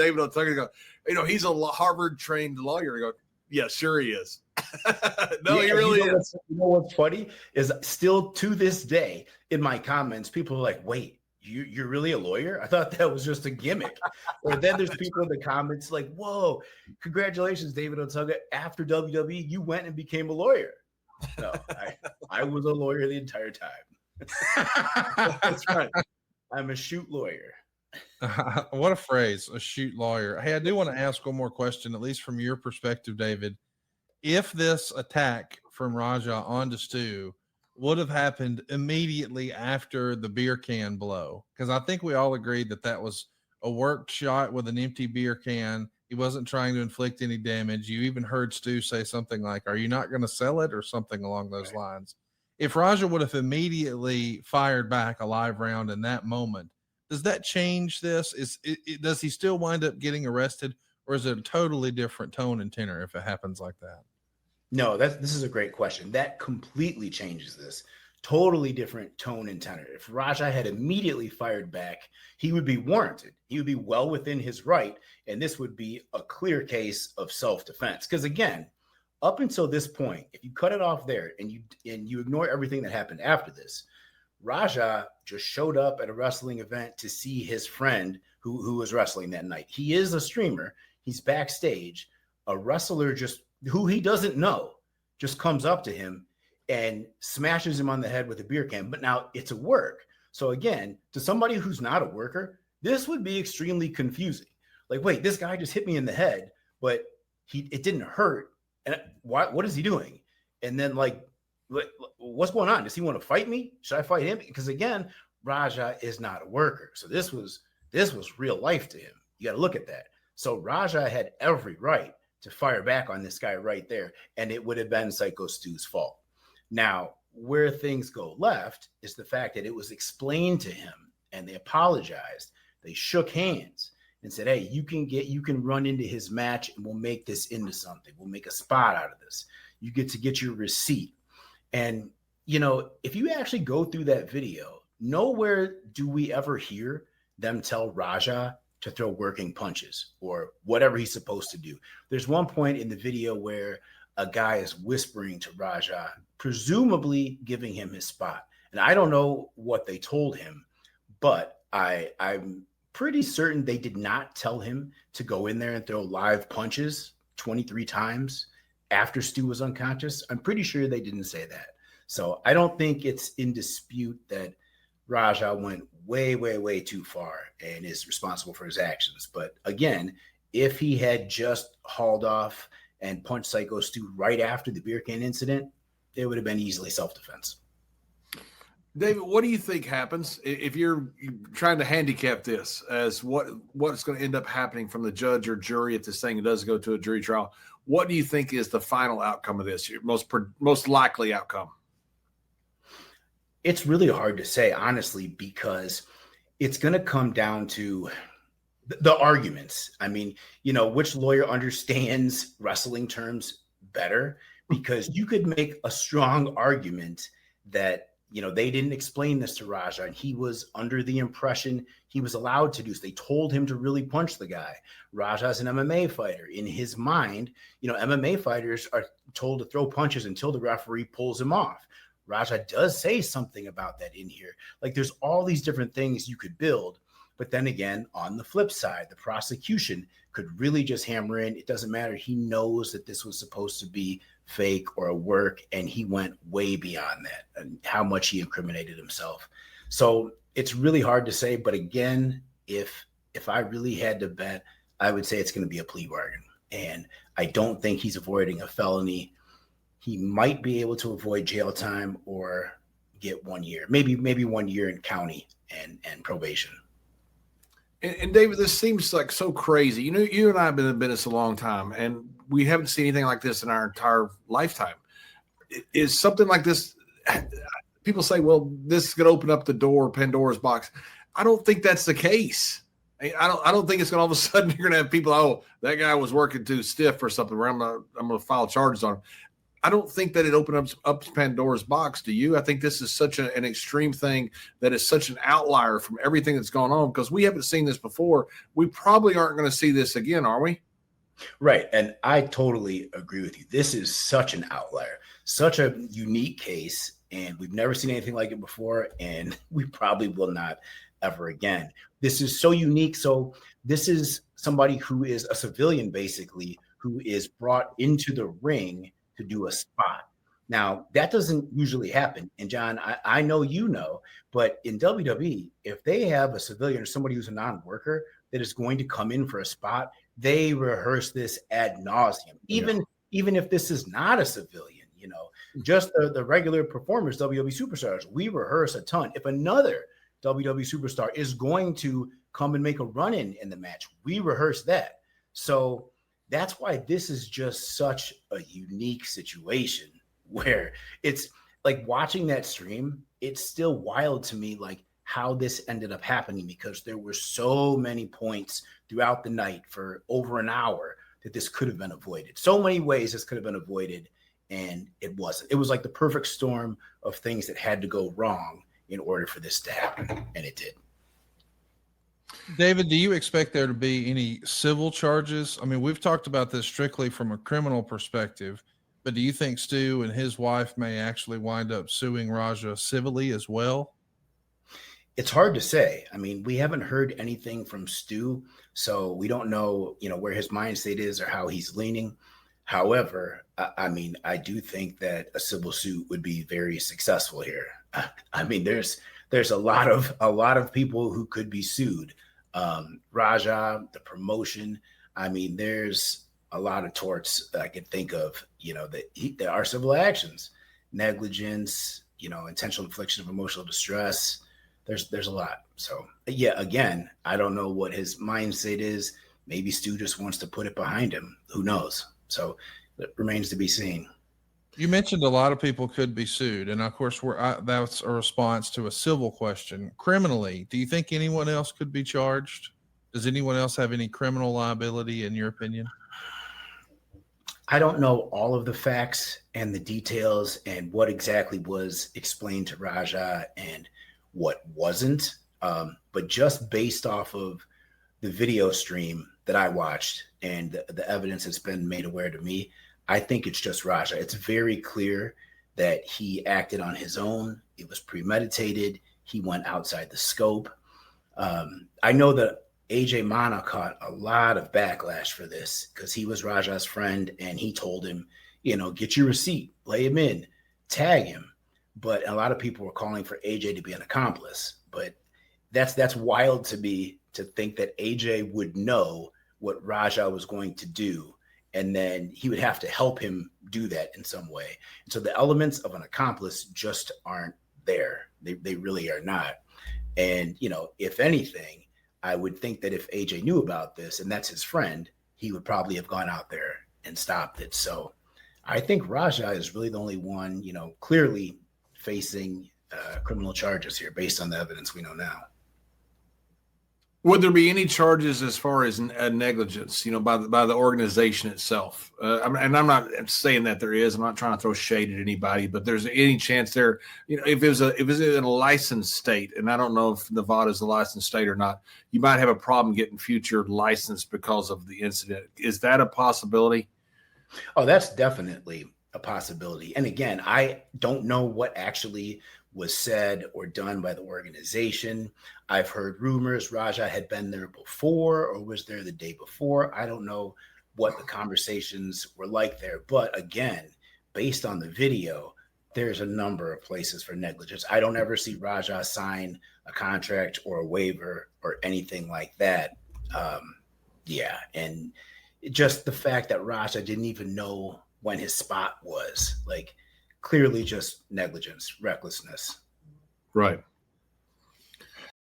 David Otunga go, he's a Harvard-trained lawyer. I go, yeah, sure he is. No, he really is. What's funny is still to this day in my comments, people are like, wait, you're really a lawyer? I thought that was just a gimmick. Or then there's people in the comments like, whoa, congratulations, David Otunga. After WWE, you went and became a lawyer. No, I was a lawyer the entire time. That's right. I'm a shoot lawyer. What a phrase, a shoot lawyer. Hey, I do want to ask one more question, at least from your perspective, David. If this attack from Raja onto Stu would have happened immediately after the beer can blow, because I think we all agreed that was a worked shot with an empty beer can. He wasn't trying to inflict any damage. You even heard Stu say something like, "Are you not going to sell it?" or something along those lines. If Raja would have immediately fired back a live round in that moment, does that change this? Does he still wind up getting arrested, or is it a totally different tone and tenor if it happens like that? No, this is a great question. That completely changes this. Totally different tone and tenor. If Raja had immediately fired back, he would be warranted. He would be well within his right, and this would be a clear case of self-defense. Because again, up until this point, if you cut it off there and you ignore everything that happened after this, Raja just showed up at a wrestling event to see his friend who was wrestling that night. He is a streamer. He's backstage. A wrestler who he doesn't know just comes up to him and smashes him on the head with a beer can. But now it's a work. So again, to somebody who's not a worker, this would be extremely confusing. Like, wait, this guy just hit me in the head, but it didn't hurt. And what is he doing? And then like, what's going on? Does he want to fight me? Should I fight him? Because again, Raja is not a worker. So this was real life to him. You got to look at that. So Raja had every right to fire back on this guy right there, and it would have been Psycho Stu's fault. Now, where things go left is the fact that it was explained to him, and they apologized. They shook hands and said, hey, you can run into his match, and we'll make this into something. We'll make a spot out of this. You get to get your receipt. And, if you actually go through that video, nowhere do we ever hear them tell Raja to throw working punches or whatever he's supposed to do. There's one point in the video where a guy is whispering to Raja, presumably giving him his spot. And I don't know what they told him, but I'm pretty certain they did not tell him to go in there and throw live punches 23 times after Stu was unconscious. I'm pretty sure they didn't say that. So I don't think it's in dispute that Raja went way, way, way too far and is responsible for his actions. But again, if he had just hauled off and punched Psycho Stu right after the beer can incident, it would have been easily self-defense. David, what do you think happens if you're trying to handicap this as what's going to end up happening from the judge or jury if this thing does go to a jury trial? What do you think is the final outcome of this? Your most likely outcome? It's really hard to say, honestly, because it's going to come down to the arguments. I mean, which lawyer understands wrestling terms better? Because you could make a strong argument that, they didn't explain this to Raja and he was under the impression he was allowed to do so. They told him to really punch the guy. Raja's an MMA fighter. In his mind, MMA fighters are told to throw punches until the referee pulls him off. Raja does say something about that in here. Like there's all these different things you could build. But then again, on the flip side, the prosecution could really just hammer in. It doesn't matter. He knows that this was supposed to be fake or a work, and he went way beyond that and how much he incriminated himself. So it's really hard to say. But again, if I really had to bet, I would say it's going to be a plea bargain. And I don't think he's avoiding a felony. He might be able to avoid jail time or get 1 year, maybe 1 year in county and probation. And David, this seems like so crazy. You and I have been in business a long time, and we haven't seen anything like this in our entire lifetime. Is something like this? People say, "Well, this is going to open up the door, Pandora's box." I don't think that's the case. I don't think it's going to all of a sudden you're going to have people. Oh, that guy was working too stiff or something. Where I'm going to file charges on him. I don't think that it opened up Pandora's box. Do you? I think this is such an extreme thing that is such an outlier from everything that's gone on, because we haven't seen this before. We probably aren't going to see this again, are we? Right. And I totally agree with you. This is such an outlier, such a unique case, and we've never seen anything like it before, and we probably will not ever again. This is so unique. So this is somebody who is a civilian, basically, who is brought into the ring to do a spot. Now, that doesn't usually happen. And John, I know you know, but in WWE, if they have a civilian or somebody who's a non-worker that is going to come in for a spot, they rehearse this ad nauseum. Even if this is not a civilian, just the regular performers, WWE superstars, we rehearse a ton. If another WWE superstar is going to come and make a run-in in the match, we rehearse that. So that's why this is just such a unique situation, where it's like watching that stream, it's still wild to me, like how this ended up happening, because there were so many points throughout the night for over an hour that this could have been avoided. So many ways this could have been avoided, and it wasn't. It was like the perfect storm of things that had to go wrong in order for this to happen, and it did. David, do you expect there to be any civil charges? I mean, we've talked about this strictly from a criminal perspective, but do you think Stu and his wife may actually wind up suing Raja civilly as well? It's hard to say. I mean, we haven't heard anything from Stu, so we don't know, where his mind state is or how he's leaning. However, I mean, I do think that a civil suit would be very successful here. I mean, there's a lot of people who could be sued. Raja, the promotion. I mean, there's a lot of torts that I could think of, that there are civil actions, negligence, intentional infliction of emotional distress. There's a lot. So yeah, again, I don't know what his mindset is. Maybe Stu just wants to put it behind him. Who knows? So it remains to be seen. You mentioned a lot of people could be sued, and of course, that's a response to a civil question. Criminally, do you think anyone else could be charged? Does anyone else have any criminal liability, in your opinion? I don't know all of the facts and the details and what exactly was explained to Raja and what wasn't. But just based off of the video stream that I watched and the evidence that's been made aware to me, I think it's just Raja. It's very clear that he acted on his own. It was premeditated. He went outside the scope. I know that AJ Mana caught a lot of backlash for this because he was Raja's friend and he told him, get your receipt, lay him in, tag him. But a lot of people were calling for AJ to be an accomplice. But that's wild to me, to think that AJ would know what Raja was going to do, and then he would have to help him do that in some way. And so the elements of an accomplice just aren't there. They really are not. And, if anything, I would think that if AJ knew about this and that's his friend, he would probably have gone out there and stopped it. So I think Raja is really the only one, clearly facing criminal charges here based on the evidence we know now. Would there be any charges as far as negligence, by the organization itself? And I'm not saying that there is. I'm not trying to throw shade at anybody, but there's any chance there, if it was in a licensed state, and I don't know if Nevada is a licensed state or not, you might have a problem getting future license because of the incident. Is that a possibility? Oh, that's definitely a possibility. And again, I don't know what actually was said or done by the organization. I've heard rumors Raja had been there before or was there the day before. I don't know what the conversations were like there. But again, based on the video, there's a number of places for negligence. I don't ever see Raja sign a contract or a waiver or anything like that. And just the fact that Raja didn't even know when his spot was, like, clearly just negligence, recklessness. Right.